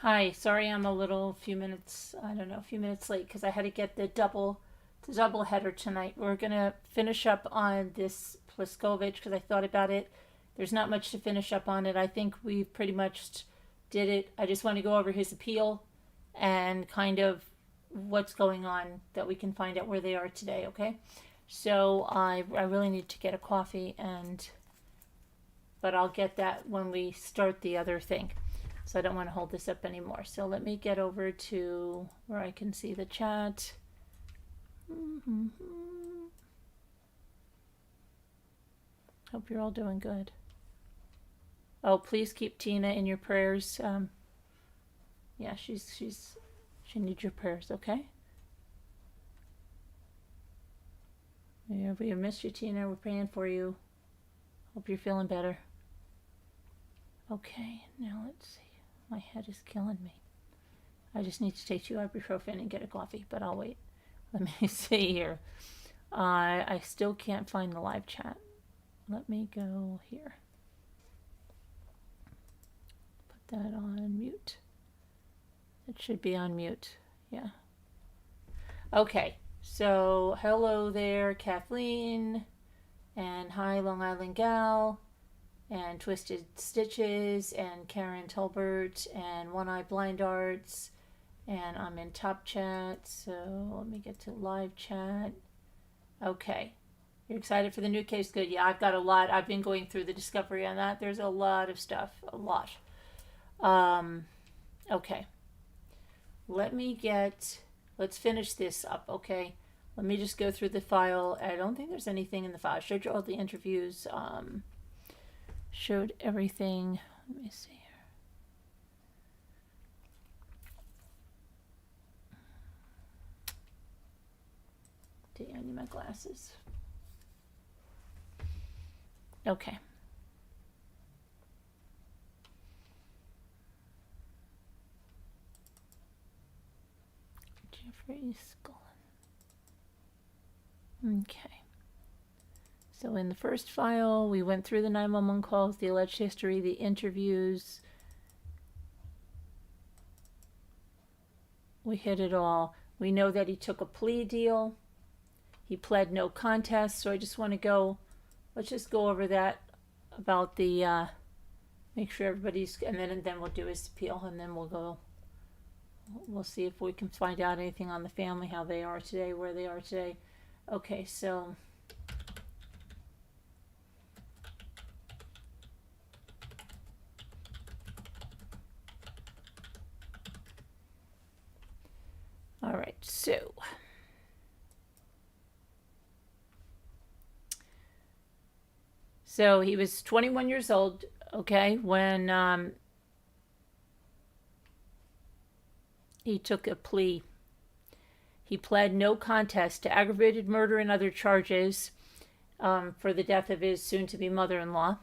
Hi, sorry I'm a few minutes, I don't know, a few minutes late because I had to get the double header tonight. We're gonna finish up on this Pleskovic because I thought about it. There's not much to finish up on it. I think we pretty much did it. I just want to go over his appeal and kind of what's going on that we can find out where they are today, okay? So I really need to get a coffee but I'll get that when we start the other thing. So I don't want to hold this up anymore. So let me get over to where I can see the chat. Hope you're all doing good. Oh, please keep Tina in your prayers. Yeah, she needs your prayers, okay? Yeah, we missed you, Tina. We're praying for you. Hope you're feeling better. Okay, now let's see. My head is killing me. I just need to take 2 ibuprofen and get a coffee, but I'll wait. Let me see here. I still can't find the live chat. Let me go here. Put that on mute. It should be on mute. Yeah. Okay. So, hello there, Kathleen. And hi, Long Island Gal. And Twisted Stitches. And Karen Tolbert. And One Eye Blind Arts. And I'm in top chat. So, let me get to live chat. Okay. You're excited for the new case? Good. Yeah, I've got a lot. I've been going through the discovery on that. There's a lot of stuff. A lot. Okay. Let's finish this up, okay? Let me just go through the file. I don't think there's anything in the file. I showed you all the interviews. Showed everything. Let me see here. I need my glasses. Okay. Jeffrey Scullin. Okay. So in the first file, we went through the 911 calls, the alleged history, the interviews. We hit it all. We know that he took a plea deal. He pled no contest. So I just want to let's just go over that about the, make sure everybody's, and then we'll do his appeal, and then we'll see if we can find out anything on the family, how they are today, where they are today. Okay, so all right, so he was 21 years old, okay, when he took a plea. He pled no contest to aggravated murder and other charges for the death of his soon-to-be mother-in-law.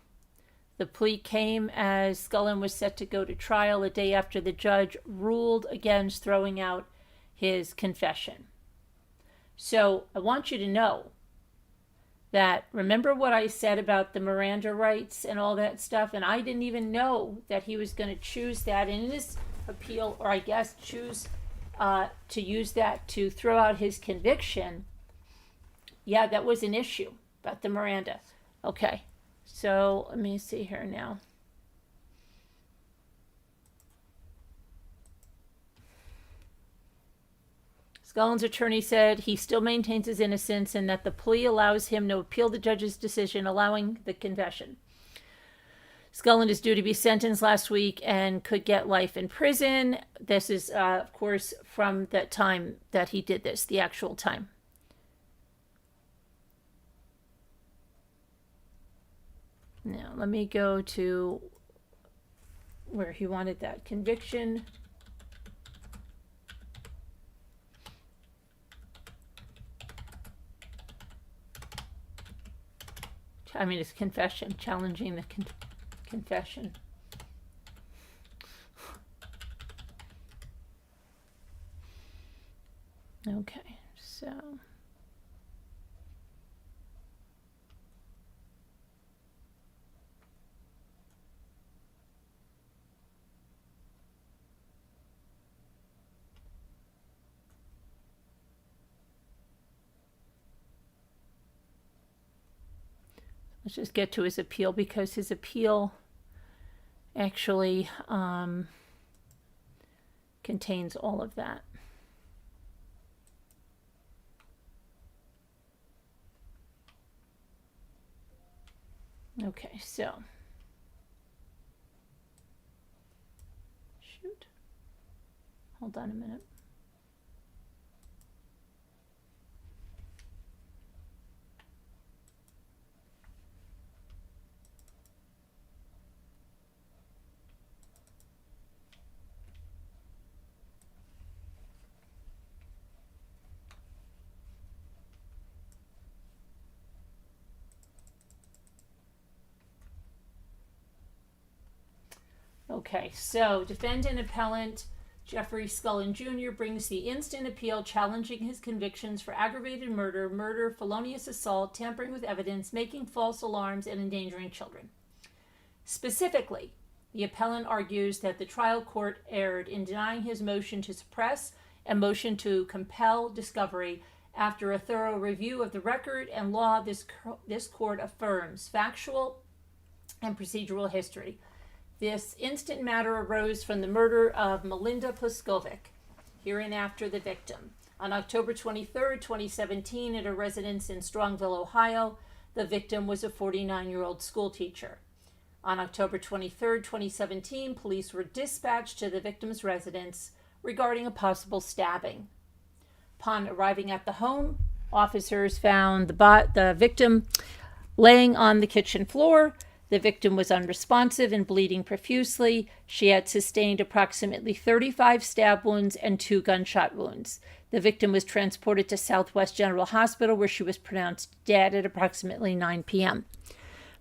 The plea came as Scullin was set to go to trial a day after the judge ruled against throwing out his confession. So I want you to know that, remember what I said about the Miranda rights and all that stuff? And I didn't even know that he was going to choose that in his appeal, or I guess choose to use that to throw out his conviction. Yeah, that was an issue about the Miranda. Okay, so let me see here now. Scullin's attorney said he still maintains his innocence and that the plea allows him to appeal the judge's decision allowing the confession. Scullin is due to be sentenced last week and could get life in prison. This is, of course, from the time that he did this, the actual time. Now, let me go to where he wanted that conviction. I mean, it's confession, challenging the confession. Okay, so let's just get to his appeal, because his appeal actually contains all of that. Okay, so shoot. Hold on a minute. Okay, so defendant appellant Jeffrey Scullin Jr. brings the instant appeal challenging his convictions for aggravated murder, felonious assault, tampering with evidence, making false alarms, and endangering children. Specifically, the appellant argues that the trial court erred in denying his motion to suppress and motion to compel discovery. After a thorough review of the record and law, this court affirms factual and procedural history. This instant matter arose from the murder of Melinda Pleskovic, hereinafter the victim. On October 23, 2017, at a residence in Strongsville, Ohio, the victim was a 49-year-old schoolteacher. On October 23, 2017, police were dispatched to the victim's residence regarding a possible stabbing. Upon arriving at the home, officers found the victim laying on the kitchen floor. The victim was unresponsive and bleeding profusely. She had sustained approximately 35 stab wounds and 2 gunshot wounds. The victim was transported to Southwest General Hospital, where she was pronounced dead at approximately 9 p.m.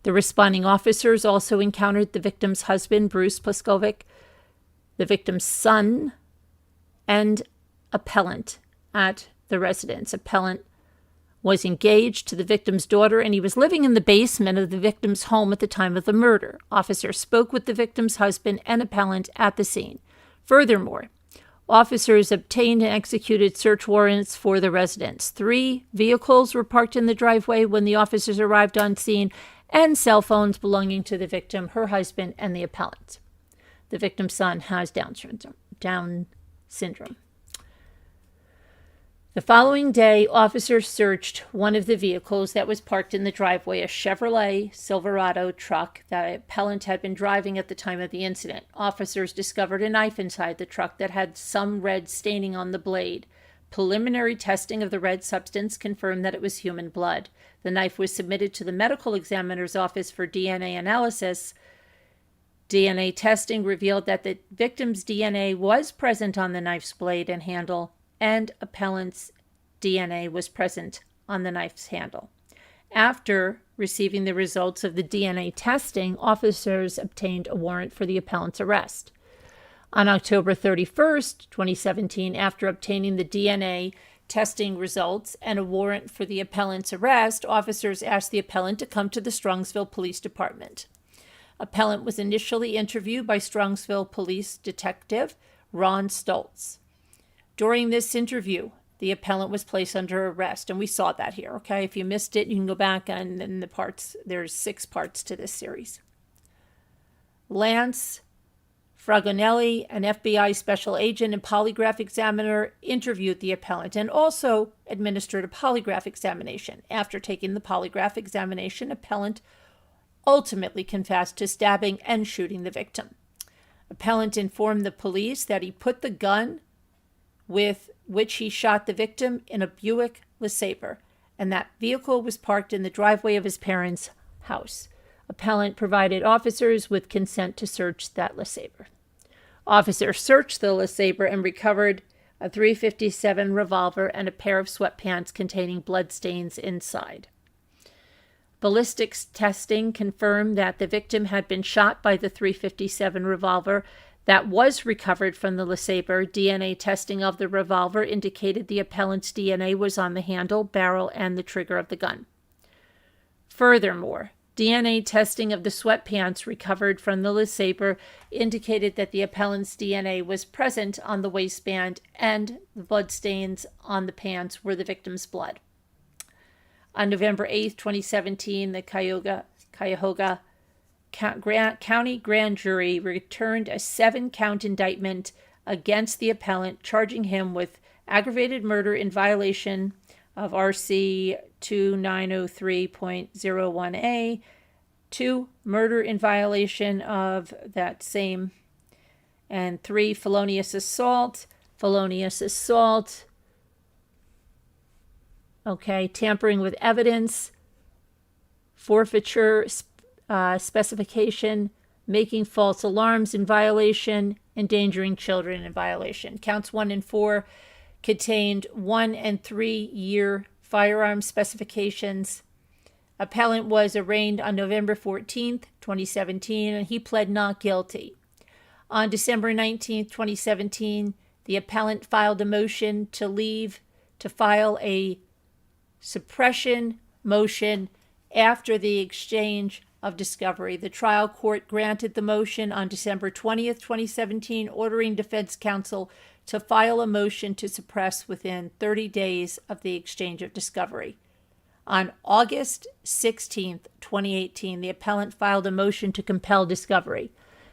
The responding officers also encountered the victim's husband, Bruce Pleskovic, the victim's son, and appellant at the residence. Appellant was engaged to the victim's daughter, and he was living in the basement of the victim's home at the time of the murder. Officers spoke with the victim's husband and appellant at the scene. Furthermore, officers obtained and executed search warrants for the residence. 3 vehicles were parked in the driveway when the officers arrived on scene, and cell phones belonging to the victim, her husband, and the appellant. The victim's son has Down syndrome. The following day, officers searched one of the vehicles that was parked in the driveway, a Chevrolet Silverado truck that the appellant had been driving at the time of the incident. Officers discovered a knife inside the truck that had some red staining on the blade. Preliminary testing of the red substance confirmed that it was human blood. The knife was submitted to the medical examiner's office for DNA analysis. DNA testing revealed that the victim's DNA was present on the knife's blade and handle, and appellant's DNA was present on the knife's handle. After receiving the results of the DNA testing, officers obtained a warrant for the appellant's arrest. On October 31st, 2017, after obtaining the DNA testing results and a warrant for the appellant's arrest, officers asked the appellant to come to the Strongsville Police Department. Appellant was initially interviewed by Strongsville Police Detective Ron Stoltz. During this interview, the appellant was placed under arrest, and we saw that here, okay? If you missed it, you can go back and in the parts. There's 6 parts to this series. Lance Fragonelli, an FBI special agent and polygraph examiner, interviewed the appellant and also administered a polygraph examination. After taking the polygraph examination, appellant ultimately confessed to stabbing and shooting the victim. Appellant informed the police that he put the gun with which he shot the victim in a Buick LeSabre, and that vehicle was parked in the driveway of his parents' house. Appellant provided officers with consent to search that LeSabre. Officers searched the LeSabre and recovered a .357 revolver and a pair of sweatpants containing bloodstains inside. Ballistics testing confirmed that the victim had been shot by the .357 revolver that was recovered from the LeSabre. DNA testing of the revolver indicated the appellant's DNA was on the handle, barrel, and the trigger of the gun. Furthermore, DNA testing of the sweatpants recovered from the LeSabre indicated that the appellant's DNA was present on the waistband, and the bloodstains on the pants were the victim's blood. On November 8, 2017, the Cuyahoga Cuyahoga County Grand Jury returned a 7-count indictment against the appellant, charging him with aggravated murder in violation of RC 2903.01a, 2, murder in violation of that same, and 3, felonious assault, tampering with evidence, forfeiture, specification, making false alarms in violation, endangering children in violation. Counts 1 and 4 contained 1 and 3 year firearm specifications. Appellant was arraigned on November 14th, 2017, and he pled not guilty. On December 19th, 2017, the appellant filed a motion to leave to file a suppression motion after the exchange of discovery. The trial court granted the motion on December 20th, 2017, ordering defense counsel to file a motion to suppress within 30 days of the exchange of discovery. On August 16th, 2018, the appellant filed a motion to compel discovery.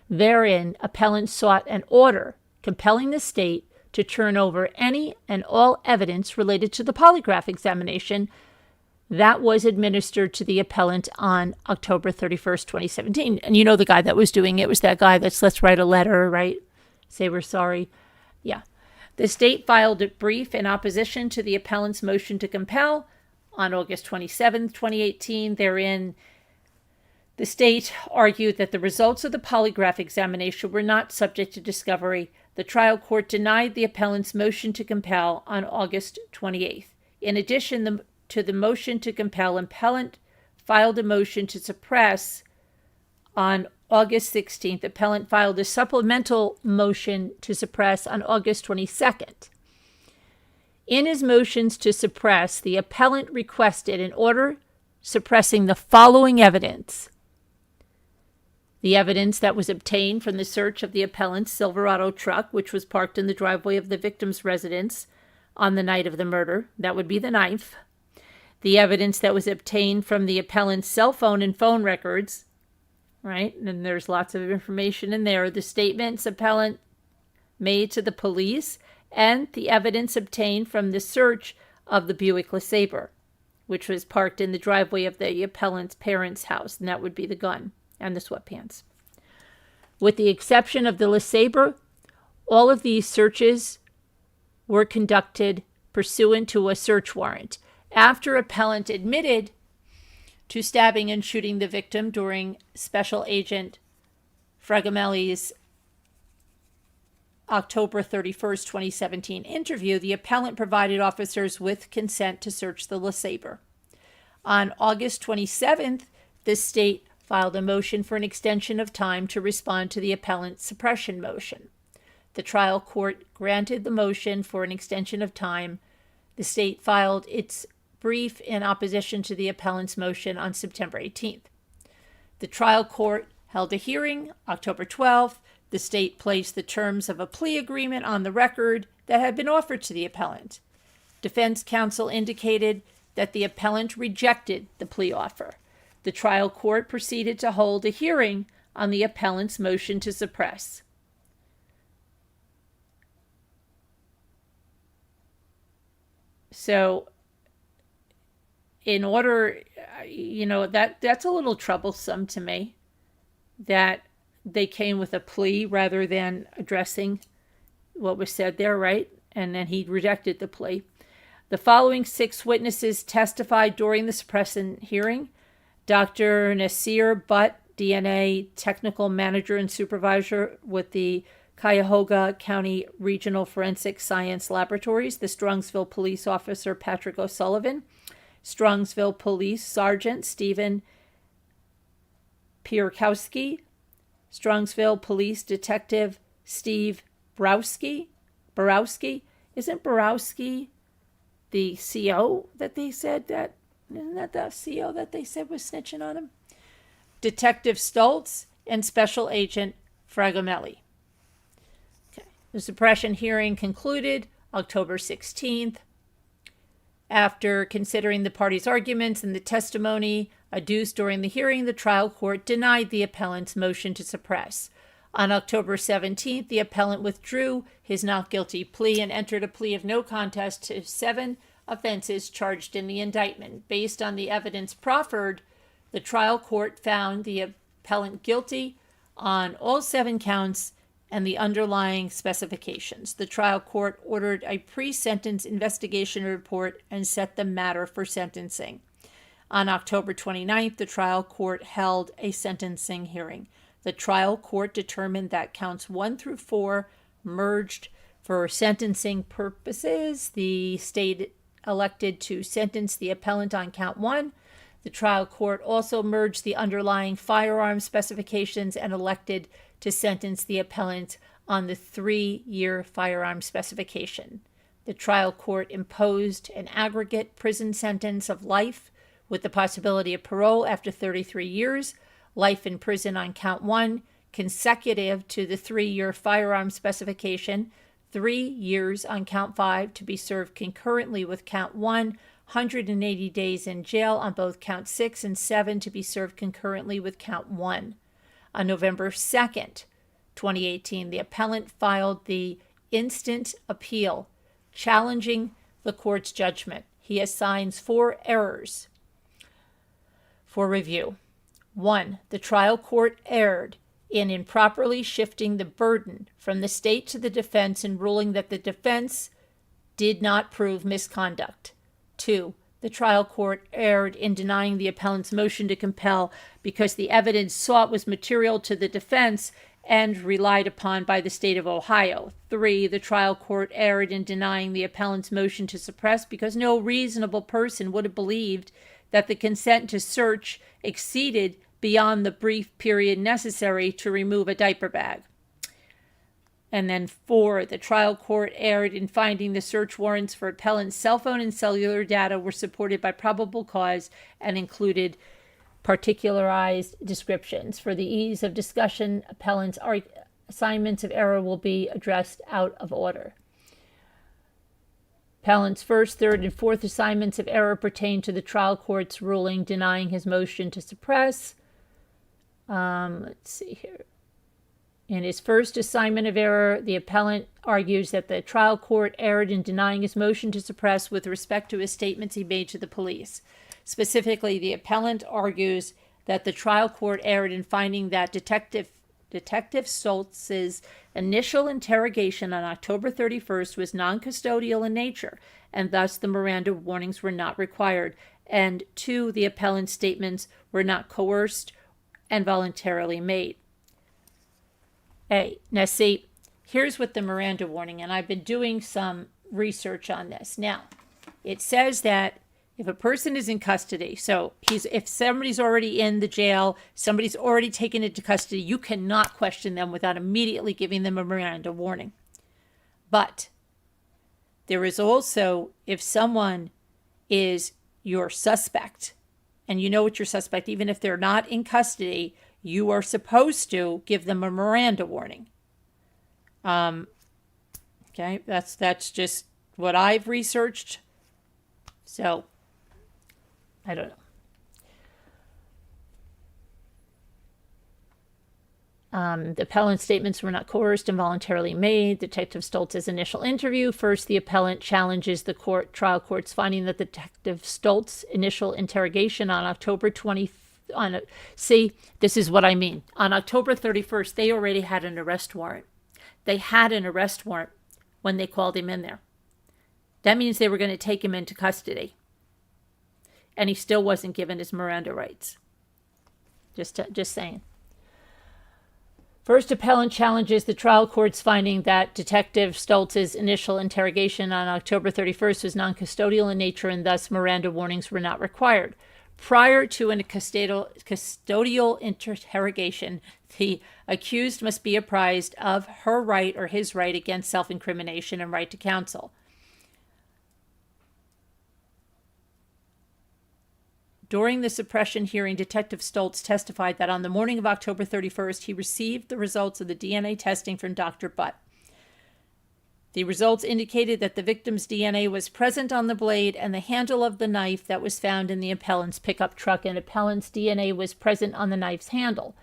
Therein, appellant sought an order compelling the state to turn over any and all evidence related to the polygraph examination that was administered to the appellant on October 31st, 2017. And you know the guy that was doing it was that guy that's, let's write a letter, right? Say we're sorry. Yeah. The state filed a brief in opposition to the appellant's motion to compel on August 27th, 2018. Therein, the state argued that the results of the polygraph examination were not subject to discovery. The trial court denied the appellant's motion to compel on August 28th. In addition to the motion to compel, appellant filed a motion to suppress on August 16th. Appellant filed a supplemental motion to suppress on August 22nd. In his motions to suppress, the appellant requested an order suppressing the following evidence: the evidence that was obtained from the search of the appellant's Silverado truck, which was parked in the driveway of the victim's residence on the night of the murder. That would be the knife. The evidence that was obtained from the appellant's cell phone and phone records, right? And there's lots of information in there. The statements appellant made to the police, and the evidence obtained from the search of the Buick LeSabre, which was parked in the driveway of the appellant's parents' house, and that would be the gun and the sweatpants. With the exception of the LeSabre, all of these searches were conducted pursuant to a search warrant. After appellant admitted to stabbing and shooting the victim during Special Agent Fragamelli's October 31st, 2017 interview, the appellant provided officers with consent to search the LeSabre. On August 27th, the state filed a motion for an extension of time to respond to the appellant's suppression motion. The trial court granted the motion for an extension of time. The state filed its brief in opposition to the appellant's motion on September 18th. The trial court held a hearing October 12th. The state placed the terms of a plea agreement on the record that had been offered to the appellant. Defense counsel indicated that the appellant rejected the plea offer. The trial court proceeded to hold a hearing on the appellant's motion to suppress. So, in order, that's a little troublesome to me, that they came with a plea rather than addressing what was said there, right? And then he rejected the plea. The following 6 witnesses testified during the suppression hearing: Dr. Nasir Butt, DNA technical manager and supervisor with the Cuyahoga County Regional Forensic Science Laboratories; the Strongsville police officer Patrick O'Sullivan; Strongsville Police Sergeant Stephen Pierkowski; Strongsville Police Detective Steve Borowski. Isn't Borowski the CO that they said that? Isn't that the CO that they said was snitching on him? Detective Stoltz and Special Agent Fragamelli. Okay. The suppression hearing concluded October 16th. After considering the parties' arguments and the testimony adduced during the hearing, the trial court denied the appellant's motion to suppress. On October 17th, the appellant withdrew his not guilty plea and entered a plea of no contest to 7 offenses charged in the indictment. Based on the evidence proffered, the trial court found the appellant guilty on all 7 counts and the underlying specifications. The trial court ordered a pre-sentence investigation report and set the matter for sentencing. On October 29th, the trial court held a sentencing hearing. The trial court determined that counts 1 through 4 merged for sentencing purposes. The state elected to sentence the appellant on count 1. The trial court also merged the underlying firearm specifications and elected to sentence the appellant on the 3-year firearm specification. The trial court imposed an aggregate prison sentence of life with the possibility of parole after 33 years, life in prison on count 1, consecutive to the 3-year firearm specification, 3 years on count 5 to be served concurrently with count 1, 180 days in jail on both count 6 and 7 to be served concurrently with count 1. On November 2nd, 2018, the appellant filed the instant appeal challenging the court's judgment. He assigns 4 errors for review. 1. The trial court erred in improperly shifting the burden from the state to the defense in ruling that the defense did not prove misconduct. 2. The trial court erred in denying the appellant's motion to compel because the evidence sought was material to the defense and relied upon by the state of Ohio. 3. The trial court erred in denying the appellant's motion to suppress because no reasonable person would have believed that the consent to search exceeded beyond the brief period necessary to remove a diaper bag. And then 4, the trial court erred in finding the search warrants for appellant's cell phone and cellular data were supported by probable cause and included particularized descriptions. For the ease of discussion, appellant's assignments of error will be addressed out of order. Appellant's first, third, and fourth assignments of error pertain to the trial court's ruling denying his motion to suppress. Let's see here. In his first assignment of error, the appellant argues that the trial court erred in denying his motion to suppress with respect to his statements he made to the police. Specifically, the appellant argues that the trial court erred in finding that Detective Stoltz's initial interrogation on October 31st was non-custodial in nature, and thus the Miranda warnings were not required. And 2, the appellant's statements were not coerced and voluntarily made. Now see, here's what the Miranda warning, and I've been doing some research on this. Now, it says that if a person is in custody, so if somebody's already in the jail, somebody's already taken into custody, you cannot question them without immediately giving them a Miranda warning. But there is also, if someone is your suspect, and you know it's your suspect, even if they're not in custody, you are supposed to give them a Miranda warning. Okay, that's just what I've researched. So, I don't know. The appellant's statements were not coerced and voluntarily made. Detective Stoltz's initial interview. First, the appellant challenges the trial court's finding that Detective Stoltz's initial interrogation on October 20th. See, this is what I mean. On October 31st, they already had an arrest warrant. They had an arrest warrant when they called him in there. That means they were going to take him into custody. And he still wasn't given his Miranda rights. Just saying. First, appellant challenges the trial court's finding that Detective Stoltz's initial interrogation on October 31st was non-custodial in nature and thus Miranda warnings were not required. Prior to a custodial interrogation, the accused must be apprised of her right or his right against self-incrimination and right to counsel. During the suppression hearing, Detective Stoltz testified that on the morning of October 31st, he received the results of the DNA testing from Dr. Butt. The results indicated that the victim's DNA was present on the blade and the handle of the knife that was found in the appellant's pickup truck, and appellant's DNA was present on the knife's handle.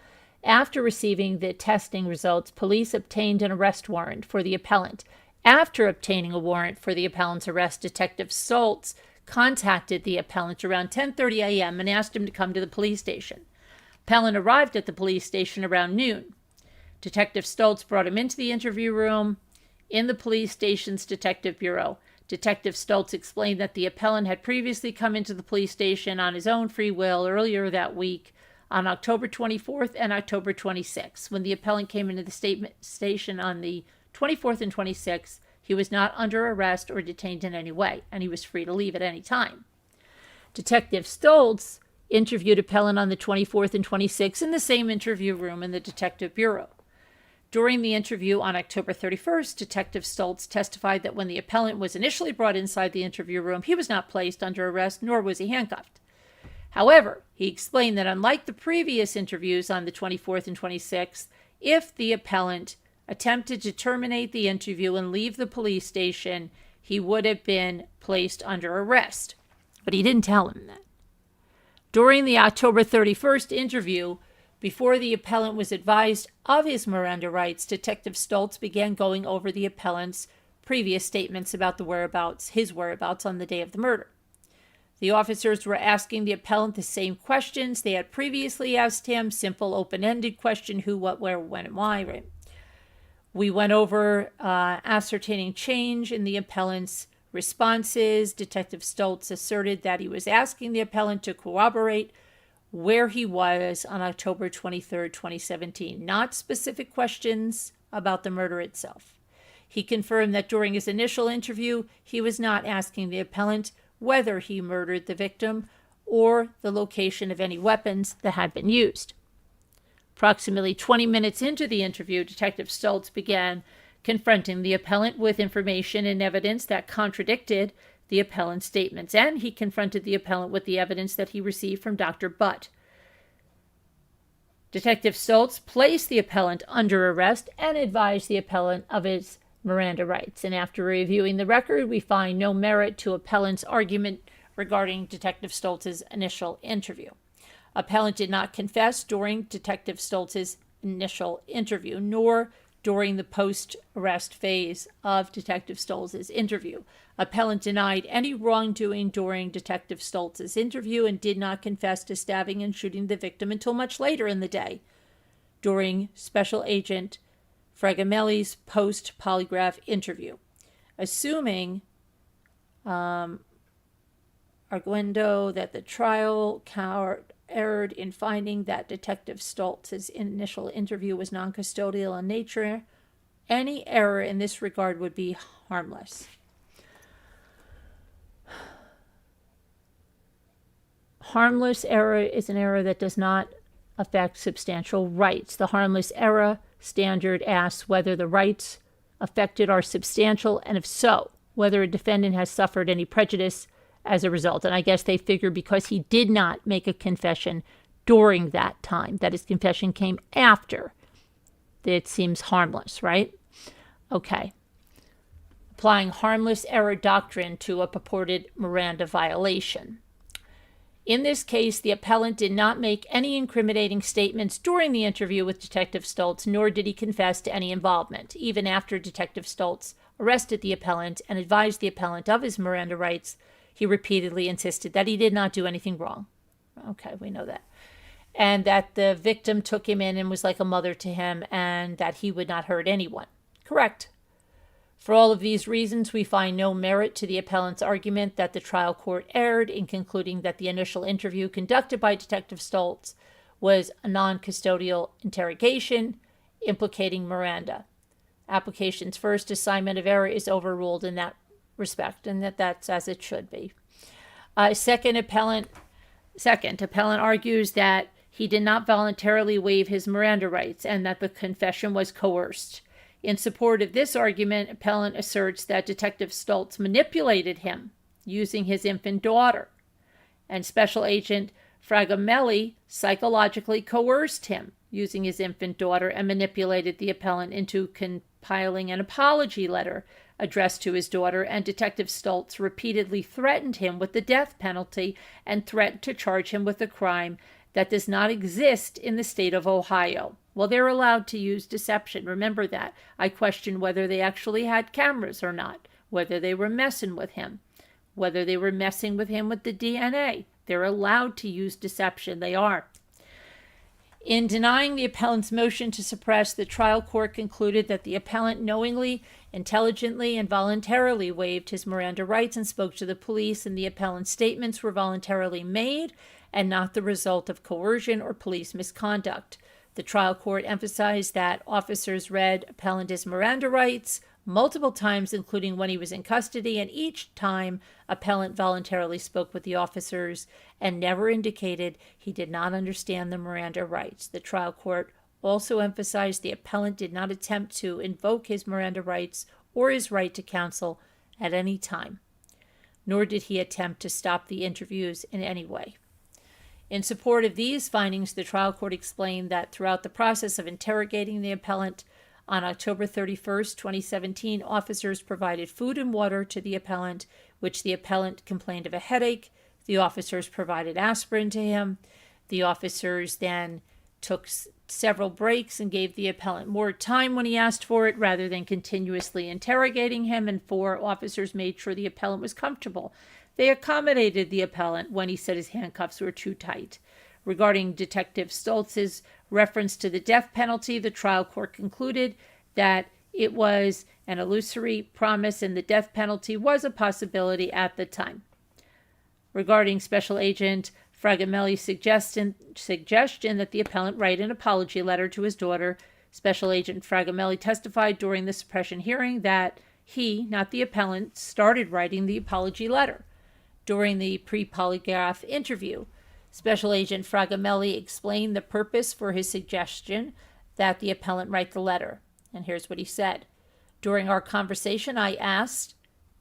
After receiving the testing results, police obtained an arrest warrant for the appellant. After obtaining a warrant for the appellant's arrest, Detective Stoltz contacted the appellant around 10:30 a.m. and asked him to come to the police station. Appellant arrived at the police station around noon. Detective Stoltz brought him into the interview room in the police station's detective bureau. Detective Stoltz explained that the appellant had previously come into the police station on his own free will earlier that week on October 24th and October 26th. When the appellant came into the station on the 24th and 26th, he was not under arrest or detained in any way, and he was free to leave at any time. Detective Stoltz interviewed appellant on the 24th and 26th in the same interview room in the detective bureau. During the interview on October 31st, Detective Stoltz testified that when the appellant was initially brought inside the interview room, he was not placed under arrest, nor was he handcuffed. However, he explained that unlike the previous interviews on the 24th and 26th, if the appellant attempted to terminate the interview and leave the police station, he would have been placed under arrest. But he didn't tell him that. During the October 31st interview, before the appellant was advised of his Miranda rights, Detective Stoltz began going over the appellant's previous statements about his whereabouts on the day of the murder. The officers were asking the appellant the same questions they had previously asked him, simple, open-ended question, who, what, where, when, and why. Right? We went over ascertaining change in the appellant's responses. Detective Stoltz asserted that he was asking the appellant to corroborate where he was on October 23, 2017, not specific questions about the murder itself. He confirmed that during his initial interview, he was not asking the appellant whether he murdered the victim or the location of any weapons that had been used. Approximately 20 minutes into the interview, Detective Stoltz began confronting the appellant with information and evidence that contradicted the appellant's statements, and he confronted the appellant with the evidence that he received from Dr. Butt. Detective Stoltz placed the appellant under arrest and advised the appellant of his Miranda rights. And after reviewing the record, we find no merit to appellant's argument regarding Detective Stoltz's initial interview. Appellant did not confess during Detective Stoltz's initial interview, nor during the post-arrest phase of Detective Stoltz's interview. Appellant denied any wrongdoing during Detective Stoltz's interview and did not confess to stabbing and shooting the victim until much later in the day, during Special Agent Fragamelli's post-polygraph interview. Assuming arguendo that the trial court erred in finding that Detective Stoltz's initial interview was non-custodial in nature, any error in this regard would be harmless. Harmless error is an error that does not affect substantial rights. The harmless error standard asks whether the rights affected are substantial, and if so, whether a defendant has suffered any prejudice as a result. And I guess they figure because he did not make a confession during that time, that his confession came after, it seems harmless, right? Okay. Applying harmless error doctrine to a purported Miranda violation. In this case, the appellant did not make any incriminating statements during the interview with Detective Stoltz, nor did he confess to any involvement. Even after Detective Stoltz arrested the appellant and advised the appellant of his Miranda rights, he repeatedly insisted that he did not do anything wrong. Okay, we know that. And that the victim took him in and was like a mother to him, and that he would not hurt anyone. Correct. For all of these reasons, we find no merit to the appellant's argument that the trial court erred in concluding that the initial interview conducted by Detective Stoltz was a non-custodial interrogation implicating Miranda. Application's first assignment of error is overruled in that respect, and that's as it should be. Second, appellant argues that he did not voluntarily waive his Miranda rights and that the confession was coerced. In support of this argument, appellant asserts that Detective Stoltz manipulated him using his infant daughter, and Special Agent Fragamelli psychologically coerced him using his infant daughter and manipulated the appellant into compiling an apology letter addressed to his daughter, and Detective Stoltz repeatedly threatened him with the death penalty and threatened to charge him with a crime that does not exist in the state of Ohio. Well, they're allowed to use deception. Remember that. I question whether they actually had cameras or not, whether they were messing with him, whether they were messing with him with the DNA. They're allowed to use deception. They are. In denying the appellant's motion to suppress, the trial court concluded that the appellant knowingly, intelligently, and voluntarily waived his Miranda rights and spoke to the police, and the appellant's statements were voluntarily made and not the result of coercion or police misconduct. The trial court emphasized that officers read appellant his Miranda rights multiple times, including when he was in custody, and each time appellant voluntarily spoke with the officers and never indicated he did not understand the Miranda rights. The trial court also emphasized the appellant did not attempt to invoke his Miranda rights or his right to counsel at any time, nor did he attempt to stop the interviews in any way. In support of these findings, the trial court explained that throughout the process of interrogating the appellant on October 31st, 2017, officers provided food and water to the appellant, which the appellant complained of a headache. The officers provided aspirin to him. The officers then took several breaks and gave the appellant more time when he asked for it rather than continuously interrogating him. And 4 officers made sure the appellant was comfortable. They accommodated the appellant when he said his handcuffs were too tight. Regarding Detective Stoltz's reference to the death penalty, the trial court concluded that it was an illusory promise and the death penalty was a possibility at the time. Regarding Special Agent Fragamelli's suggestion that the appellant write an apology letter to his daughter, Special Agent Fragamelli testified during the suppression hearing that he, not the appellant, started writing the apology letter. During the pre-polygraph interview, Special Agent Fragamelli explained the purpose for his suggestion that the appellant write the letter. And here's what he said. During our conversation, I asked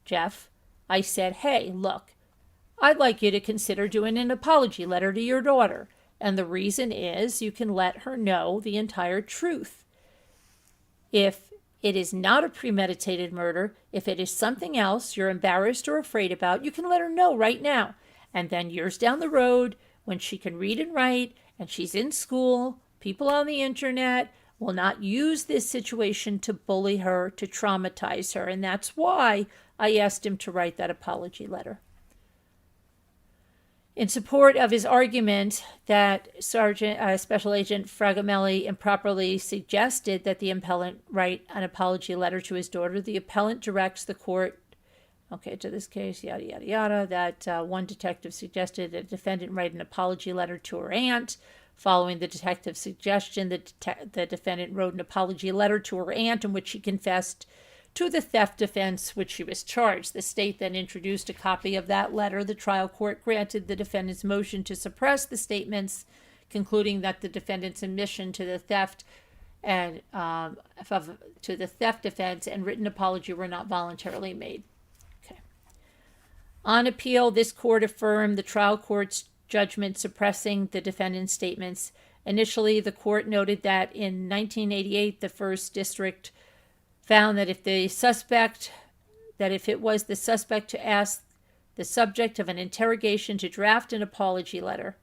Jeff, I said, hey, look, I'd like you to consider doing an apology letter to your daughter. And the reason is you can let her know the entire truth. If it is not a premeditated murder, if it is something else you're embarrassed or afraid about, you can let her know right now. And then years down the road, when she can read and write and she's in school, people on the internet will not use this situation to bully her, to traumatize her. And that's why I asked him to write that apology letter. In support of his argument that Special Agent Fragamelli improperly suggested that the appellant write an apology letter to his daughter, the appellant directs the court, to this case, yada, yada, yada, that one detective suggested a defendant write an apology letter to her aunt. Following the detective's suggestion, the defendant wrote an apology letter to her aunt in which she confessed to the theft offense which she was charged. The state then introduced a copy of that letter. The trial court granted the defendant's motion to suppress the statements, concluding that the defendant's admission to the theft and to the theft offense and written apology were not voluntarily made. On appeal, this court affirmed the trial court's judgment suppressing the defendant's statements. Initially, the court noted that in 1988, the First District found that if it was the suspect to ask the subject of an interrogation to draft an apology letter,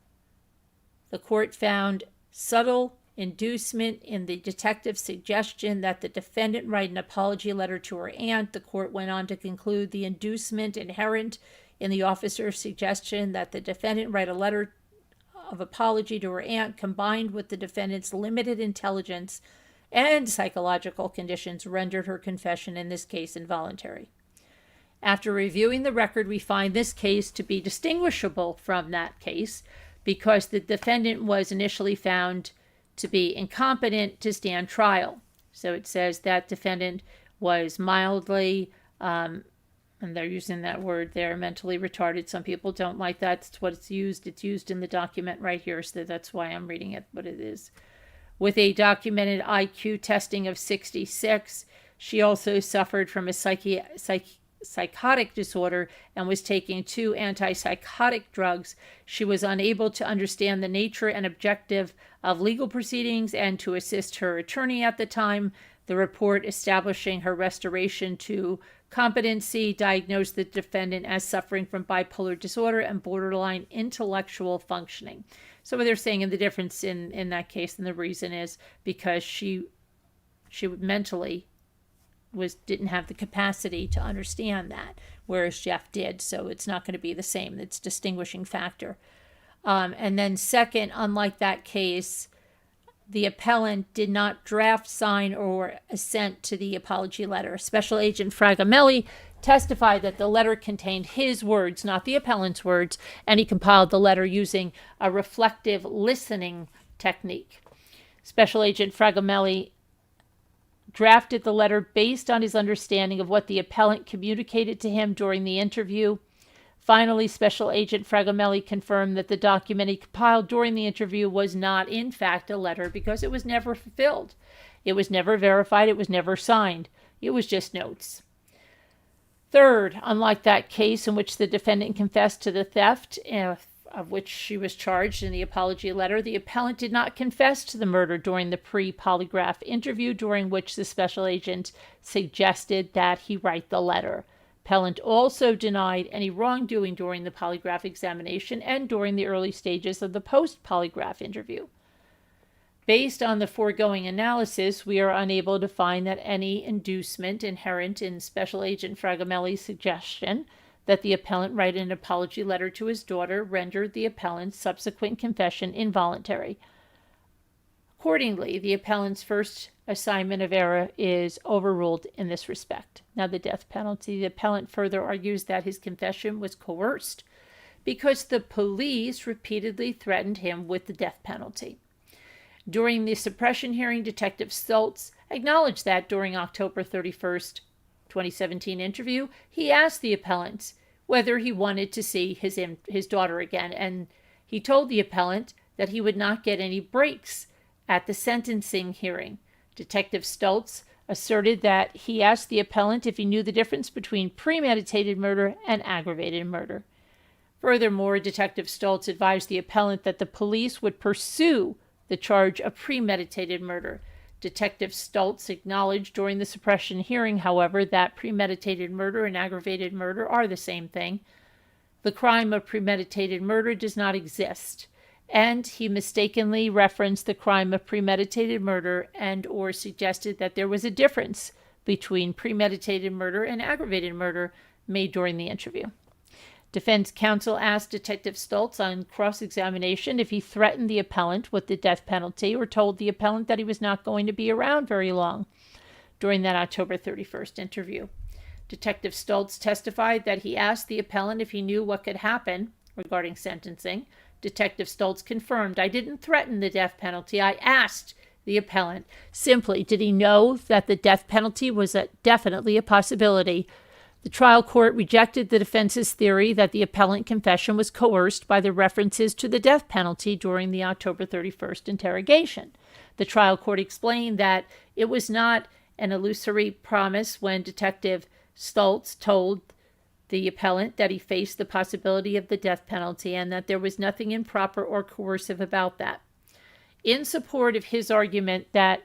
the court found subtle inducement in the detective's suggestion that the defendant write an apology letter to her aunt. The court went on to conclude the inducement inherent in the officer's suggestion that the defendant write a letter of apology to her aunt, combined with the defendant's limited intelligence and psychological conditions, rendered her confession in this case involuntary. After reviewing the record, we find this case to be distinguishable from that case because the defendant was initially found to be incompetent to stand trial. So it says that defendant was mildly, and they're using that word there, mentally retarded. Some people don't like that. It's what it's used. It's used in the document right here, so that's why I'm reading it, but it is. With a documented IQ testing of 66, she also suffered from a psychotic disorder and was taking 2 antipsychotic drugs. She was unable to understand the nature and objective of legal proceedings and to assist her attorney at the time. The report establishing her restoration to competency diagnosed the defendant as suffering from bipolar disorder and borderline intellectual functioning. So what they're saying, in the difference in that case, and the reason is because she mentally didn't have the capacity to understand that, whereas Jeff did. So it's not going to be the same. It's a distinguishing factor. And then second, unlike that case, the appellant did not draft, sign, or assent to the apology letter. Special Agent Fragamelli testified that the letter contained his words, not the appellant's words, and he compiled the letter using a reflective listening technique. Special Agent Fragamelli drafted the letter based on his understanding of what the appellant communicated to him during the interview. Finally, Special Agent Fragamelli confirmed that the document he compiled during the interview was not, in fact, a letter because it was never fulfilled. It was never verified. It was never signed. It was just notes. Third, unlike that case in which the defendant confessed to the theft of which she was charged in the apology letter, the appellant did not confess to the murder during the pre-polygraph interview, during which the special agent suggested that he write the letter. Appellant also denied any wrongdoing during the polygraph examination and during the early stages of the post-polygraph interview. Based on the foregoing analysis, we are unable to find that any inducement inherent in Special Agent Fragamelli's suggestion that the appellant write an apology letter to his daughter rendered the appellant's subsequent confession involuntary. Accordingly, the appellant's first assignment of error is overruled in this respect. Now, the death penalty. The appellant further argues that his confession was coerced because the police repeatedly threatened him with the death penalty. During the suppression hearing, Detective Stoltz acknowledged that during October 31st, 2017 interview, he asked the appellant whether he wanted to see his daughter again, and he told the appellant that he would not get any breaks at the sentencing hearing. Detective Stoltz asserted that he asked the appellant if he knew the difference between premeditated murder and aggravated murder. Furthermore, Detective Stoltz advised the appellant that the police would pursue the charge of premeditated murder. Detective Stoltz acknowledged during the suppression hearing, however, that premeditated murder and aggravated murder are the same thing. The crime of premeditated murder does not exist, and he mistakenly referenced the crime of premeditated murder and or suggested that there was a difference between premeditated murder and aggravated murder made during the interview. Defense counsel asked Detective Stoltz on cross-examination if he threatened the appellant with the death penalty or told the appellant that he was not going to be around very long during that October 31st interview. Detective Stoltz testified that he asked the appellant if he knew what could happen regarding sentencing. Detective Stoltz confirmed, "I didn't threaten the death penalty. I asked the appellant simply, did he know that the death penalty was definitely a possibility?" The trial court rejected the defense's theory that the appellant confession was coerced by the references to the death penalty during the October 31st interrogation. The trial court explained that it was not an illusory promise when Detective Stoltz told the appellant that he faced the possibility of the death penalty and that there was nothing improper or coercive about that. In support of his argument that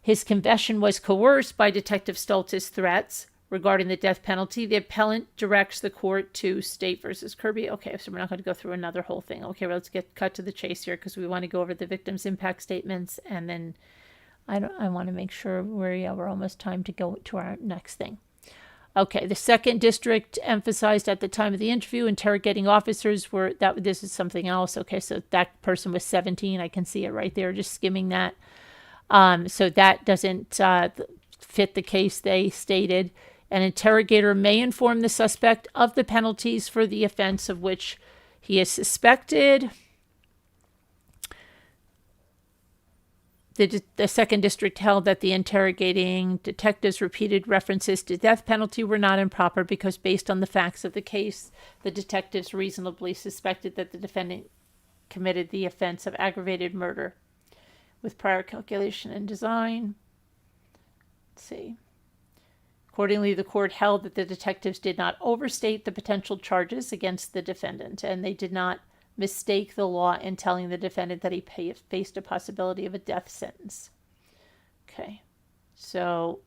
his confession was coerced by Detective Stoltz's threats regarding the death penalty, the appellant directs the court to State versus Kirby. Okay, so we're not going to go through another whole thing. Okay, well, let's cut to the chase here because we want to go over the victim's impact statements, and then I want to make sure we're almost time to go to our next thing. Okay, the second district emphasized at the time of the interview, interrogating officers this is something else. Okay, so that person was 17. I can see it right there, just skimming that. So that doesn't fit the case they stated. An interrogator may inform the suspect of the penalties for the offense of which he is suspected. The second district held that the interrogating detective's repeated references to death penalty were not improper because based on the facts of the case, the detectives reasonably suspected that the defendant committed the offense of aggravated murder with prior calculation and design. Let's see. Accordingly, the court held that the detectives did not overstate the potential charges against the defendant, and they did not mistake the law in telling the defendant that he faced a possibility of a death sentence. Okay. So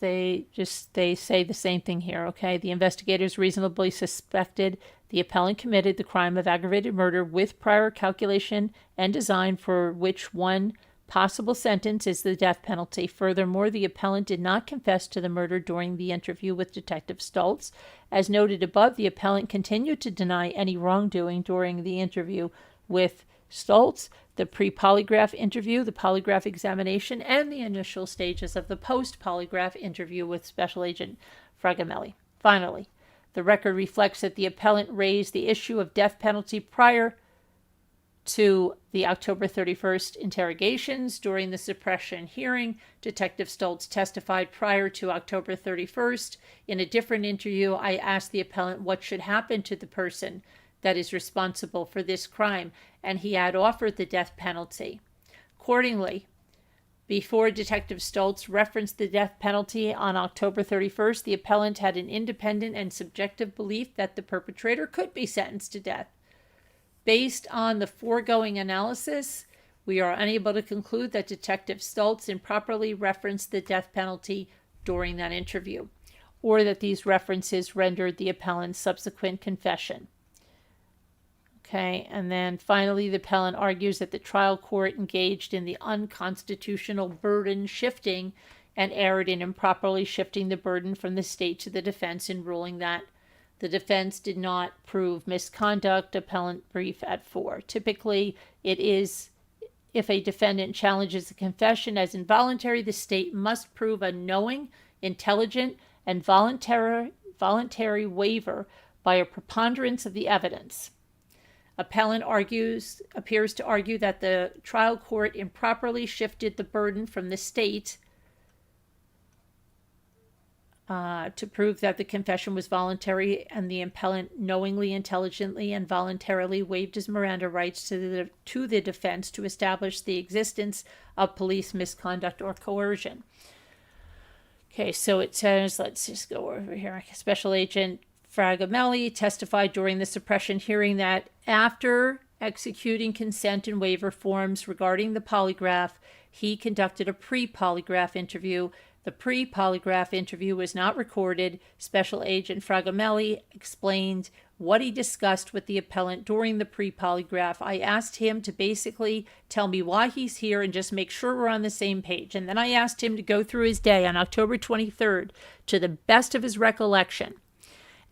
they say the same thing here, okay? The investigators reasonably suspected the appellant committed the crime of aggravated murder with prior calculation and design, for which one possible sentence is the death penalty. Furthermore, the appellant did not confess to the murder during the interview with Detective Stoltz. As noted above, the appellant continued to deny any wrongdoing during the interview with Stoltz, the pre-polygraph interview, the polygraph examination, and the initial stages of the post-polygraph interview with Special Agent Fragamelli. Finally, the record reflects that the appellant raised the issue of death penalty prior to the October 31st interrogations. During the suppression hearing, Detective Stoltz testified prior to October 31st. In a different interview, I asked the appellant what should happen to the person that is responsible for this crime, and he had offered the death penalty. Accordingly, before Detective Stoltz referenced the death penalty on October 31st, the appellant had an independent and subjective belief that the perpetrator could be sentenced to death. Based on the foregoing analysis, we are unable to conclude that Detective Stoltz improperly referenced the death penalty during that interview, or that these references rendered the appellant's subsequent confession. Okay, and then finally, the appellant argues that the trial court engaged in the unconstitutional burden shifting and erred in improperly shifting the burden from the state to the defense in ruling that the defense did not prove misconduct. Appellant brief at 4. Typically, it is if a defendant challenges a confession as involuntary, the state must prove a knowing, intelligent, and voluntary waiver by a preponderance of the evidence. Appellant appears to argue that the trial court improperly shifted the burden from the state to prove that the confession was voluntary, and the appellant knowingly, intelligently, and voluntarily waived his Miranda rights to the defense to establish the existence of police misconduct or coercion. Okay, so it says, let's just go over here. Special Agent Fragamelli testified during the suppression hearing that after executing consent and waiver forms regarding the polygraph, he conducted a pre-polygraph interview. The pre-polygraph interview was not recorded. Special Agent Fragamelli explained what he discussed with the appellant during the pre-polygraph. I asked him to basically tell me why he's here and just make sure we're on the same page. And then I asked him to go through his day on October 23rd to the best of his recollection.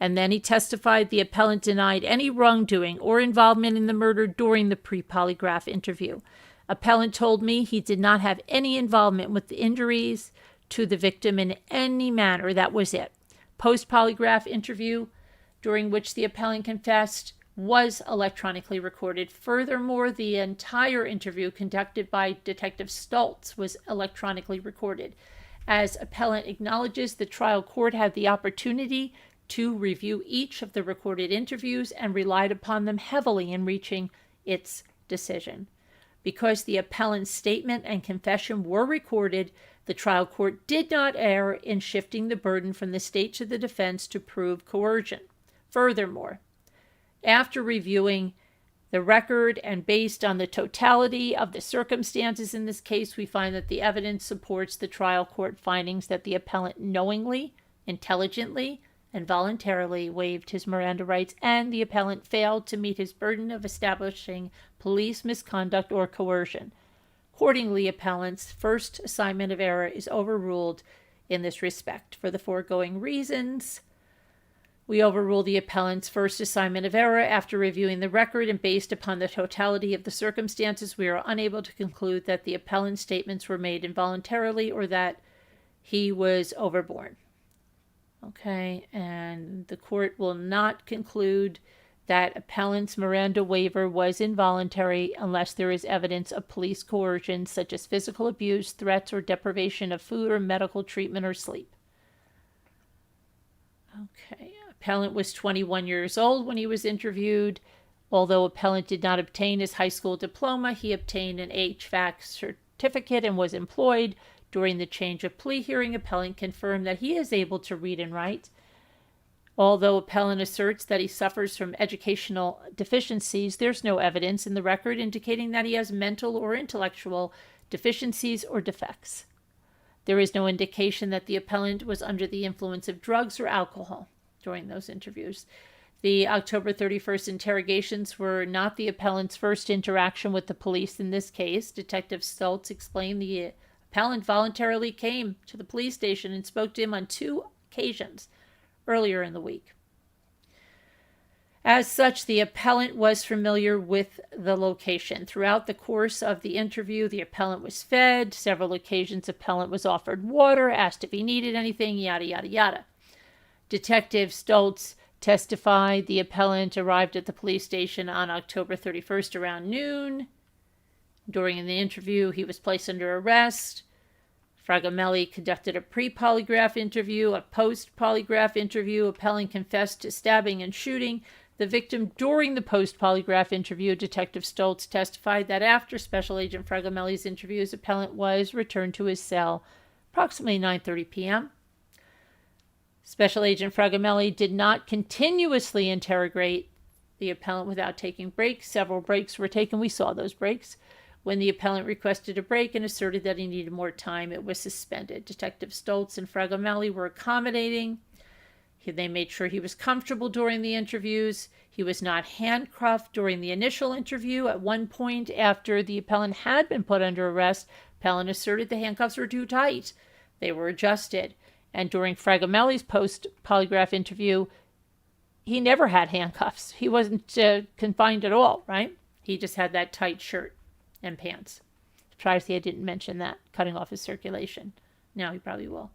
And then he testified the appellant denied any wrongdoing or involvement in the murder during the pre-polygraph interview. Appellant told me he did not have any involvement with the injuries to the victim in any manner. That was it. Post-polygraph interview, during which the appellant confessed, was electronically recorded. Furthermore, the entire interview conducted by Detective Stoltz was electronically recorded. As appellant acknowledges, the trial court had the opportunity to review each of the recorded interviews and relied upon them heavily in reaching its decision. Because the appellant's statement and confession were recorded, the trial court did not err in shifting the burden from the state to the defense to prove coercion. Furthermore, after reviewing the record and based on the totality of the circumstances in this case, we find that the evidence supports the trial court findings that the appellant knowingly, intelligently, and voluntarily waived his Miranda rights, and the appellant failed to meet his burden of establishing police misconduct or coercion. Accordingly, appellant's first assignment of error is overruled in this respect. For the foregoing reasons, we overrule the appellant's first assignment of error. After reviewing the record and based upon the totality of the circumstances, we are unable to conclude that the appellant's statements were made involuntarily or that he was overborne. Okay, and the court will not conclude that appellant's Miranda waiver was involuntary unless there is evidence of police coercion, such as physical abuse, threats, or deprivation of food or medical treatment or sleep. Okay, appellant was 21 years old when he was interviewed. Although appellant did not obtain his high school diploma, he obtained an HVAC certificate and was employed. During the change of plea hearing, appellant confirmed that he is able to read and write. Although appellant asserts that he suffers from educational deficiencies, there's no evidence in the record indicating that he has mental or intellectual deficiencies, or defects. There is no indication that the appellant was under the influence of drugs or alcohol during those interviews. The October 31st interrogations were not the appellant's first interaction with the police in this case. Detective Stoltz explained the appellant voluntarily came to the police station and spoke to him on 2 occasions earlier in the week. As such, the appellant was familiar with the location. Throughout the course of the interview, the appellant was fed. Several occasions, the appellant was offered water, asked if he needed anything, yada, yada, yada. Detective Stoltz testified the appellant arrived at the police station on October 31st around noon. During the interview, he was placed under arrest. Fragamelli conducted a pre-polygraph interview, a post-polygraph interview. Appellant confessed to stabbing and shooting the victim during the post-polygraph interview. Detective Stoltz testified that after Special Agent Fragamelli's interviews, appellant was returned to his cell approximately 9:30 p.m. Special Agent Fragamelli did not continuously interrogate the appellant without taking breaks. Several breaks were taken. We saw those breaks. When the appellant requested a break and asserted that he needed more time, it was suspended. Detective Stoltz and Fragamelli were accommodating. They made sure he was comfortable during the interviews. He was not handcuffed during the initial interview. At one point, after the appellant had been put under arrest, appellant asserted the handcuffs were too tight. They were adjusted. And during Fragamelli's post-polygraph interview, he never had handcuffs. He wasn't confined at all, right? He just had that tight shirt and pants. Surprised I didn't mention that, cutting off his circulation. Now he probably will.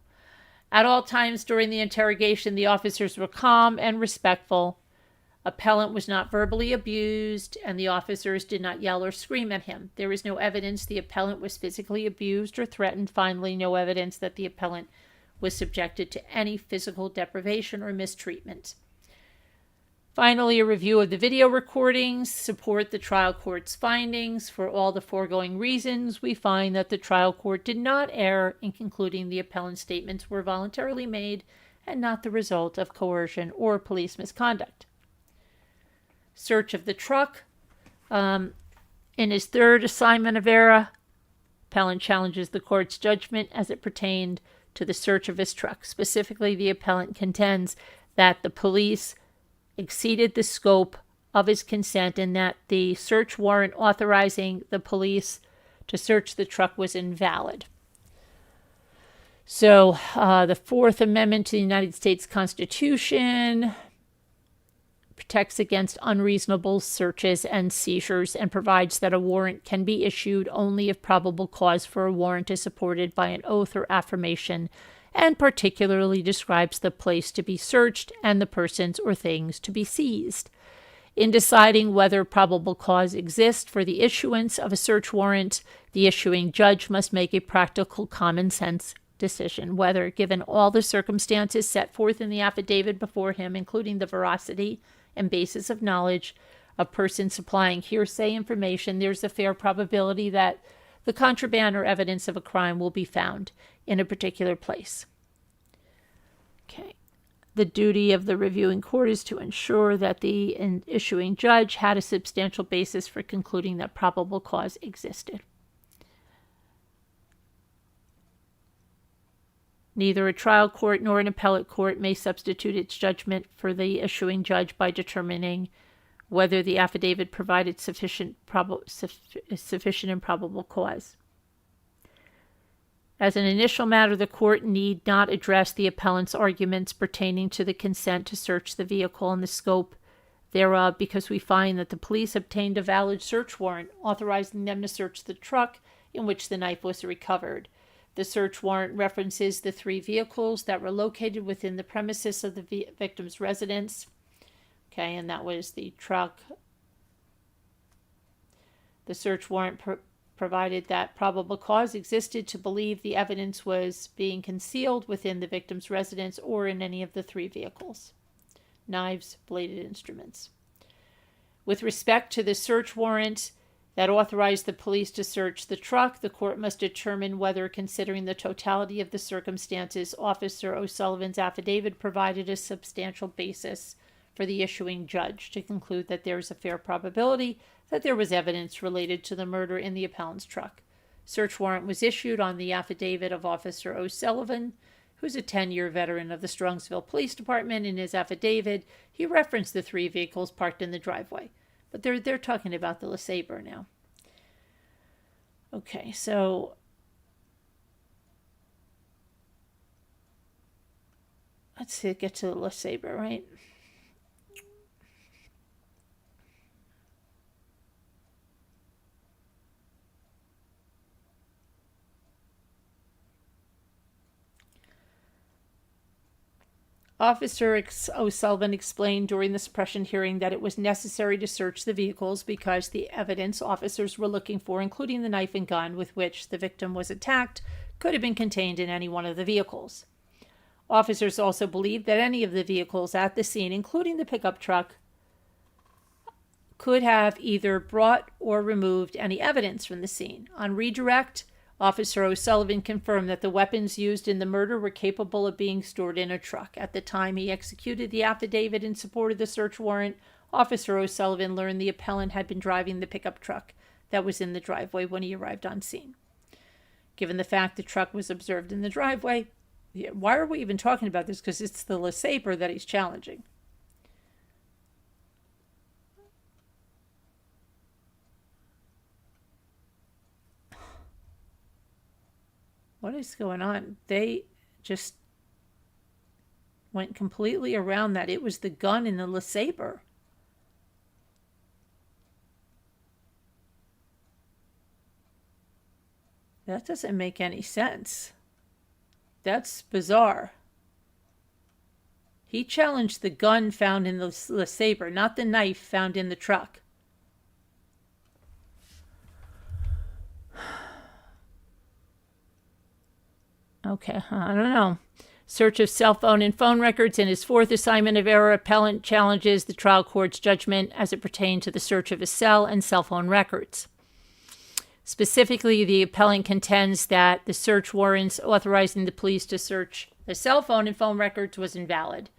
At all times during the interrogation, the officers were calm and respectful. Appellant was not verbally abused, and the officers did not yell or scream at him. There is no evidence the appellant was physically abused or threatened. Finally, no evidence that the appellant was subjected to any physical deprivation or mistreatment. Finally, a review of the video recordings support the trial court's findings. For all the foregoing reasons, we find that the trial court did not err in concluding the appellant's statements were voluntarily made and not the result of coercion or police misconduct. Search of the truck. In his third assignment of error, appellant challenges the court's judgment as it pertained to the search of his truck. Specifically, the appellant contends that the police exceeded the scope of his consent and that the search warrant authorizing the police to search the truck was invalid. So the Fourth Amendment to the United States Constitution protects against unreasonable searches and seizures and provides that a warrant can be issued only if probable cause for a warrant is supported by an oath or affirmation, and particularly describes the place to be searched and the persons or things to be seized. In deciding whether probable cause exists for the issuance of a search warrant, the issuing judge must make a practical common sense decision whether, given all the circumstances set forth in the affidavit before him, including the veracity and basis of knowledge of persons supplying hearsay information, there's a fair probability that the contraband or evidence of a crime will be found in a particular place. Okay. The duty of the reviewing court is to ensure that the issuing judge had a substantial basis for concluding that probable cause existed. Neither a trial court nor an appellate court may substitute its judgment for the issuing judge by determining whether the affidavit provided sufficient and probable cause. As an initial matter, the court need not address the appellant's arguments pertaining to the consent to search the vehicle and the scope thereof, because we find that the police obtained a valid search warrant authorizing them to search the truck in which the knife was recovered. The search warrant references the 3 vehicles that were located within the premises of the victim's residence. Okay, and that was the truck. The search warrant provided that probable cause existed to believe the evidence was being concealed within the victim's residence or in any of the 3 vehicles. Knives, bladed instruments. With respect to the search warrant that authorized the police to search the truck, the court must determine whether, considering the totality of the circumstances, Officer O'Sullivan's affidavit provided a substantial basis for the issuing judge to conclude that there is a fair probability that there was evidence related to the murder in the appellant's truck. Search warrant was issued on the affidavit of Officer O'Sullivan, who's a 10-year veteran of the Strongsville Police Department. In his affidavit, he referenced the 3 vehicles parked in the driveway. But they're talking about the LeSabre now. Okay, so let's see, get to the LeSabre, right? Officer O'Sullivan explained during the suppression hearing that it was necessary to search the vehicles because the evidence officers were looking for, including the knife and gun with which the victim was attacked, could have been contained in any one of the vehicles. Officers also believed that any of the vehicles at the scene, including the pickup truck, could have either brought or removed any evidence from the scene. On redirect, Officer O'Sullivan confirmed that the weapons used in the murder were capable of being stored in a truck. At the time he executed the affidavit in support of the search warrant, Officer O'Sullivan learned the appellant had been driving the pickup truck that was in the driveway when he arrived on scene. Given the fact the truck was observed in the driveway, why are we even talking about this? Because it's the LeSabre that he's challenging. What is going on? They just went completely around that. It was the gun in the LeSabre. That doesn't make any sense. That's bizarre. He challenged the gun found in the LeSabre, not the knife found in the truck. Okay, I don't know. Search of cell phone and phone records. In his 4th assignment of error, appellant challenges the trial court's judgment as it pertained to the search of his cell and cell phone records. Specifically, the appellant contends that the search warrants authorizing the police to search the cell phone and phone records was invalid.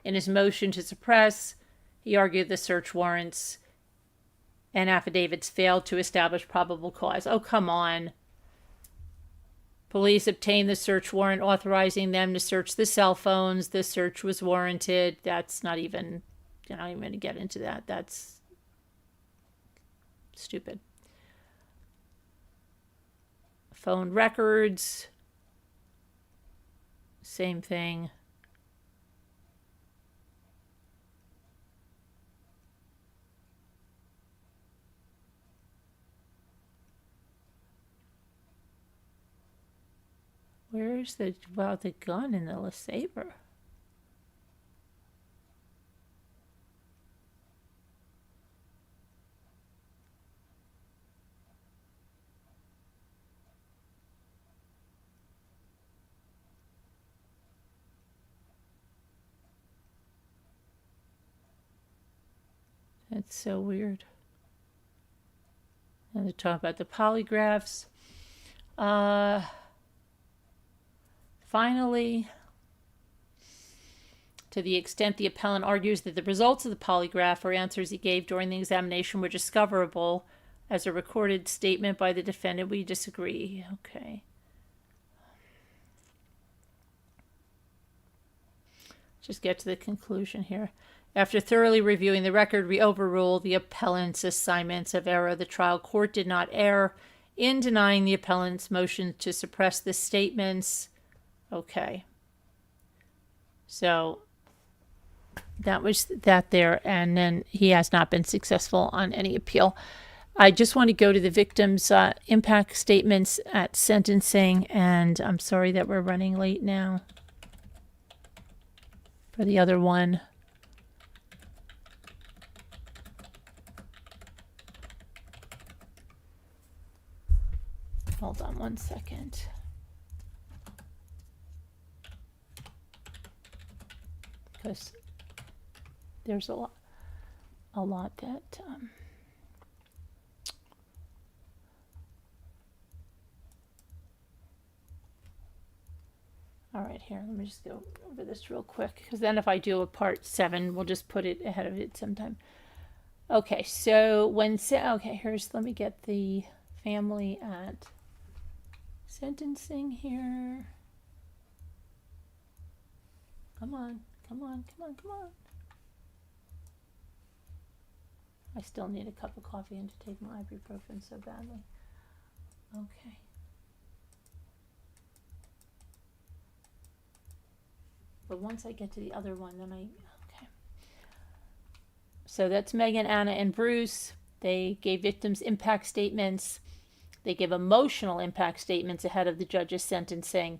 In his motion to suppress, he argued the search warrants and affidavits failed to establish probable cause. Oh, come on. Police obtained the search warrant authorizing them to search the cell phones. The search was warranted. That's not even, you're not even going to get into that. That's stupid. Phone records, same thing. Where's the gun in the LeSabre? That's so weird. And to talk about the polygraphs. Finally, to the extent the appellant argues that the results of the polygraph or answers he gave during the examination were discoverable as a recorded statement by the defendant, we disagree. Okay. Just get to the conclusion here. After thoroughly reviewing the record, we overrule the appellant's assignments of error. The trial court did not err in denying the appellant's motion to suppress the statements. Okay. So that was that there, and then he has not been successful on any appeal. I just want to go to the victim's impact statements at sentencing, and I'm sorry that we're running late now for the other one. Hold on one second. Because there's a lot that all right, here, let me just go over this real quick, because then if I do a part 7, we'll just put it ahead of it sometime. Okay, so let me get the family at Sentencing here. Come on, come on, come on, come on. I still need a cup of coffee and to take my ibuprofen so badly. Okay. But once I get to the other one, then okay. So that's Megan, Anna, and Bruce. They gave victims impact statements. They gave emotional impact statements ahead of the judge's sentencing.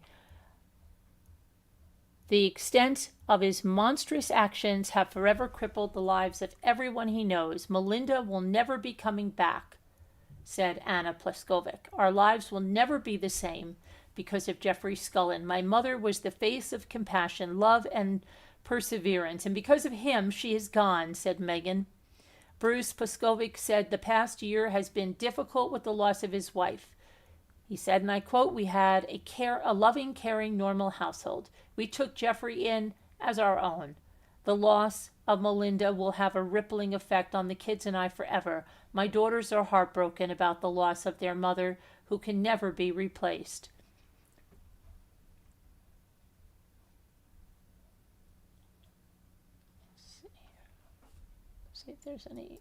The extent of his monstrous actions have forever crippled the lives of everyone he knows. Melinda will never be coming back, said Anna Pleskovic. Our lives will never be the same because of Jeffrey Scullin. My mother was the face of compassion, love, and perseverance, and because of him, she is gone, said Megan. Bruce Pleskovic said the past year has been difficult with the loss of his wife. He said, and I quote, we had a loving, caring, normal household. We took Jeffrey in as our own. The loss of Melinda will have a rippling effect on the kids and I forever. My daughters are heartbroken about the loss of their mother, who can never be replaced. See if there's any.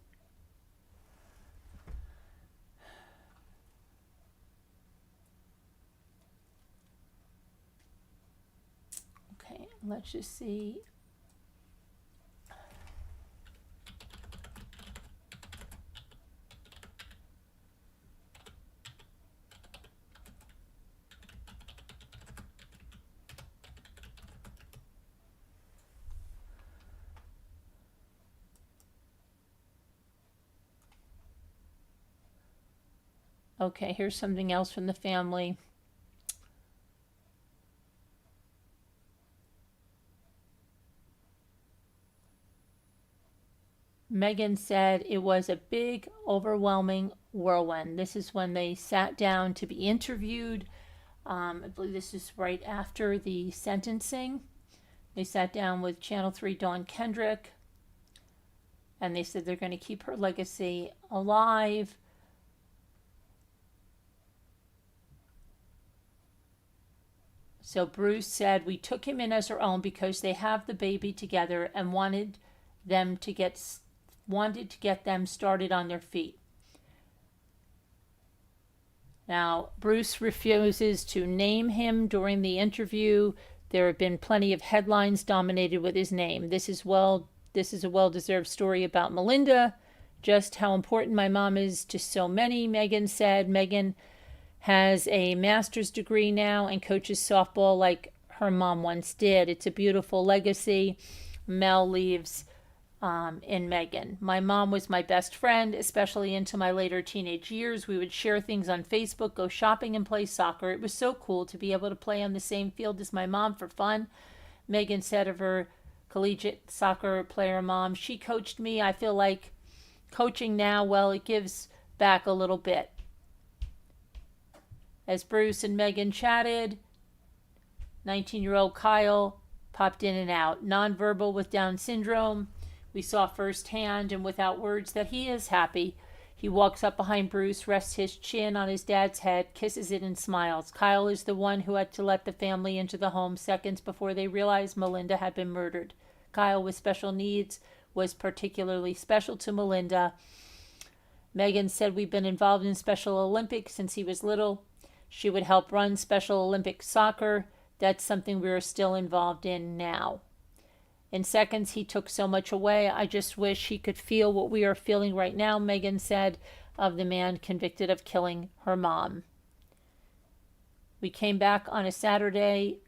Okay, let's just see. Okay, here's something else from the family. Megan said it was a big, overwhelming whirlwind. This is when they sat down to be interviewed. I believe this is right after the sentencing. They sat down with Channel 3 Dawn Kendrick, and they said they're going to keep her legacy alive. So Bruce said, we took him in as our own because they have the baby together and wanted to get them started on their feet. Now, Bruce refuses to name him during the interview. There have been plenty of headlines dominated with his name. This is a well-deserved story about Melinda, just how important my mom is to so many, Megan said. Megan has a master's degree now and coaches softball like her mom once did. It's a beautiful legacy. Mel leaves in Megan. My mom was my best friend, especially into my later teenage years. We would share things on Facebook, go shopping, and play soccer. It was so cool to be able to play on the same field as my mom for fun. Megan said of her collegiate soccer player mom, she coached me. I feel like coaching now, well, it gives back a little bit. As Bruce and Megan chatted, 19-year-old Kyle popped in and out. Nonverbal with Down syndrome. We saw firsthand and without words that he is happy. He walks up behind Bruce, rests his chin on his dad's head, kisses it, and smiles. Kyle is the one who had to let the family into the home seconds before they realized Melinda had been murdered. Kyle with special needs was particularly special to Melinda. Megan said, we've been involved in Special Olympics since he was little. She would help run Special Olympic soccer. That's something we are still involved in now. In seconds, he took so much away. I just wish he could feel what we are feeling right now, Megan said of the man convicted of killing her mom. We came back on a Saturday.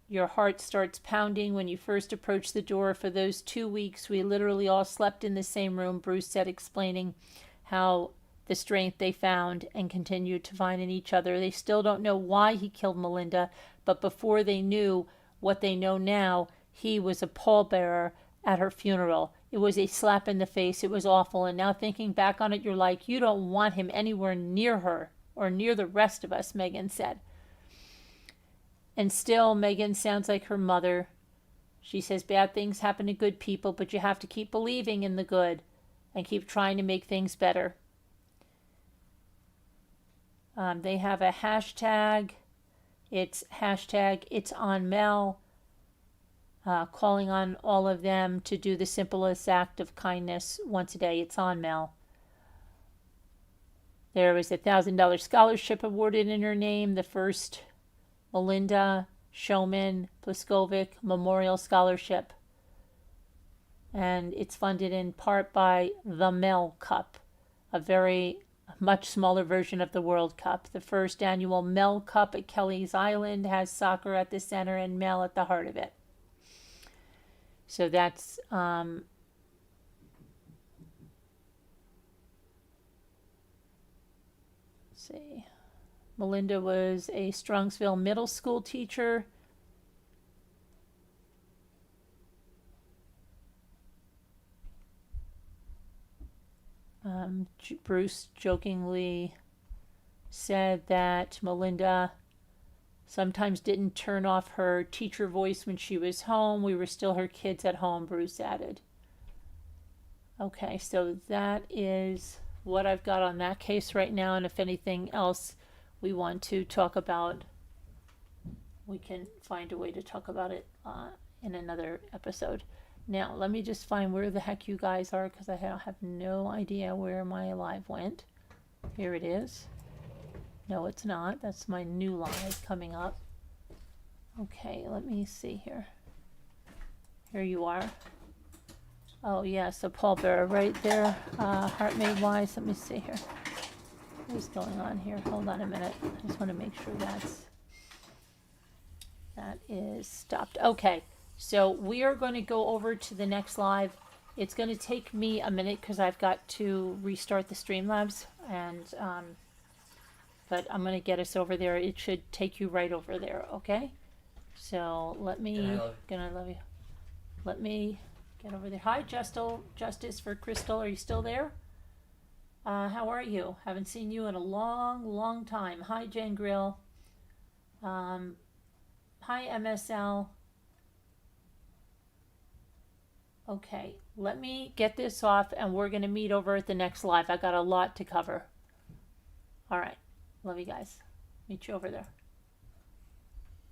Your heart starts pounding when you first approach the door. For those 2 weeks, we literally all slept in the same room, Bruce said, explaining how the strength they found and continued to find in each other. They still don't know why he killed Melinda, but before they knew what they know now, he was a pallbearer at her funeral. It was a slap in the face. It was awful. And now thinking back on it, you're like, you don't want him anywhere near her or near the rest of us, Megan said. And still, Megan sounds like her mother. She says bad things happen to good people, but you have to keep believing in the good and keep trying to make things better. They have a hashtag. It's hashtag It's On Mel, calling on all of them to do the simplest act of kindness once a day. It's on Mel. There was a $1,000 scholarship awarded in her name, the first Melinda Pleskovic Memorial Scholarship. And it's funded in part by the Mel Cup, a very much smaller version of the World Cup. The first annual Mel Cup at Kelly's Island has soccer at the center and Mel at the heart of it. So that's see. Melinda was a Strongsville middle school teacher. Bruce jokingly said that Melinda sometimes didn't turn off her teacher voice when she was home. We were still her kids at home, Bruce added. Okay, so that is what I've got on that case right now, and if anything else we want to talk about, we can find a way to talk about it in another episode. Now, let me just find where the heck you guys are, because I have no idea where my live went. Here it is. No, it's not. That's my new live coming up. Okay, let me see here. Here you are. Oh, yeah, so Paul Bearer right there. Heart Made Wise. Let me see here. What's going on here? Hold on a minute. I just want to make sure that is stopped. Okay. So we are going to go over to the next live. It's going to take me a minute because I've got to restart the Streamlabs, and but I'm going to get us over there. It should take you right over there. Okay. So let me. Gonna love you. Let me get over there. Hi, Justice for Crystal. Are you still there? How are you? Haven't seen you in a long, long time. Hi, Jen Grill. Hi, MSL. Okay, let me get this off and we're going to meet over at the next live. I got a lot to cover. All right, love you guys. Meet you over there.